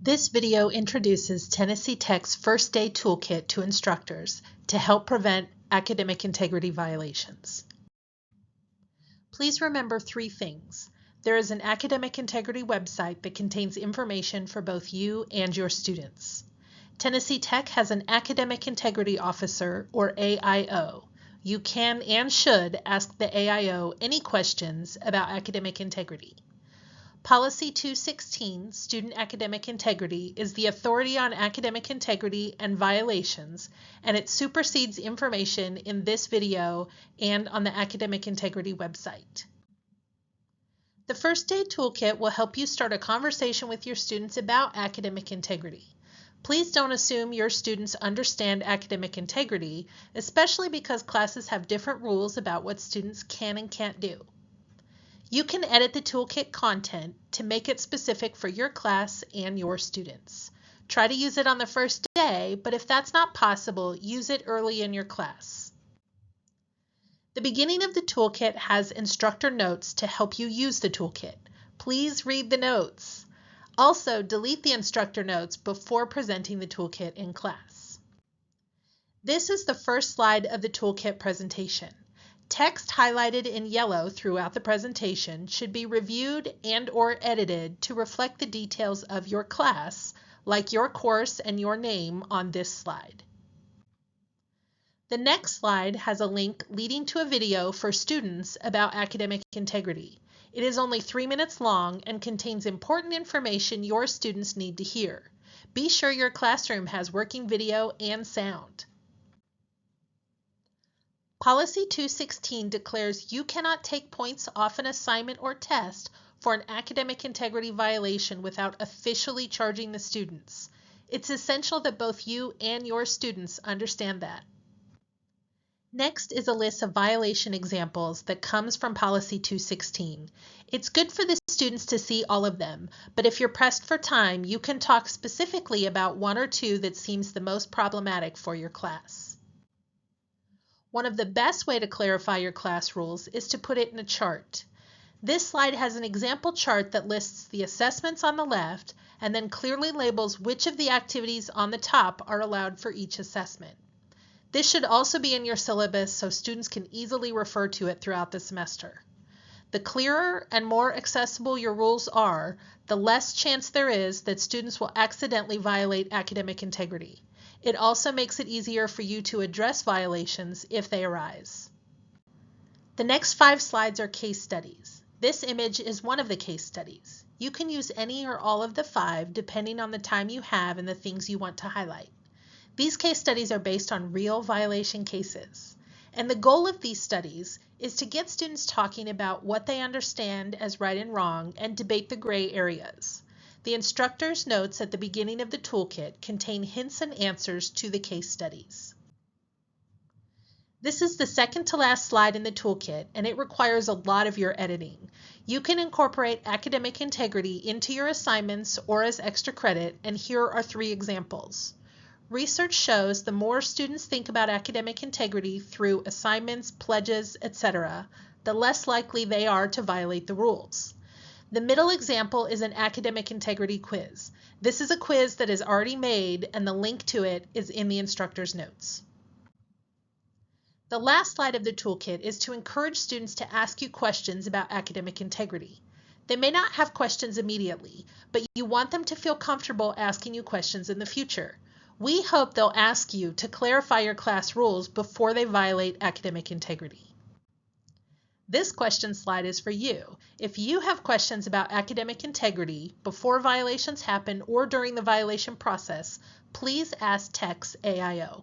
This video introduces Tennessee Tech's First Day Toolkit to instructors to help prevent academic integrity violations. Please remember three things. There is an academic integrity website that contains information for both you and your students. Tennessee Tech has an Academic Integrity Officer, or AIO. You can and should ask the AIO any questions about academic integrity. Policy 216, Student Academic Integrity, is the authority on academic integrity and violations, and it supersedes information in this video and on the Academic Integrity website. The First Day Toolkit will help you start a conversation with your students about academic integrity. Please don't assume your students understand academic integrity, especially because classes have different rules about what students can and can't do. You can edit the toolkit content to make it specific for your class and your students. Try to use it on the first day, but if that's not possible, use it early in your class. The beginning of the toolkit has instructor notes to help you use the toolkit. Please read the notes. Also, delete the instructor notes before presenting the toolkit in class. This is the first slide of the toolkit presentation. Text highlighted in yellow throughout the presentation should be reviewed and/or edited to reflect the details of your class, like your course and your name on this slide. The next slide has a link leading to a video for students about academic integrity. It is only 3 minutes long and contains important information your students need to hear. Be sure your classroom has working video and sound. Policy 216 declares you cannot take points off an assignment or test for an academic integrity violation without officially charging the students. It's essential that both you and your students understand that. Next is a list of violation examples that comes from Policy 216. It's good for the students to see all of them, but if you're pressed for time, you can talk specifically about one or two that seems the most problematic for your class. One of the best ways to clarify your class rules is to put it in a chart. This slide has an example chart that lists the assessments on the left and then clearly labels which of the activities on the top are allowed for each assessment. This should also be in your syllabus so students can easily refer to it throughout the semester. The clearer and more accessible your rules are, the less chance there is that students will accidentally violate academic integrity. It also makes it easier for you to address violations if they arise. The next 5 slides are case studies. This image is one of the case studies. You can use any or all of the 5 depending on the time you have and the things you want to highlight. These case studies are based on real violation cases. And the goal of these studies is to get students talking about what they understand as right and wrong and debate the gray areas. The instructor's notes at the beginning of the toolkit contain hints and answers to the case studies. This is the second to last slide in the toolkit, and it requires a lot of your editing. You can incorporate academic integrity into your assignments or as extra credit, and here are 3 examples. Research shows the more students think about academic integrity through assignments, pledges, etc., the less likely they are to violate the rules. The middle example is an academic integrity quiz. This is a quiz that is already made and the link to it is in the instructor's notes. The last slide of the toolkit is to encourage students to ask you questions about academic integrity. They may not have questions immediately, but you want them to feel comfortable asking you questions in the future. We hope they'll ask you to clarify your class rules before they violate academic integrity. This question slide is for you. If you have questions about academic integrity before violations happen or during the violation process, please ask Tech's AIO.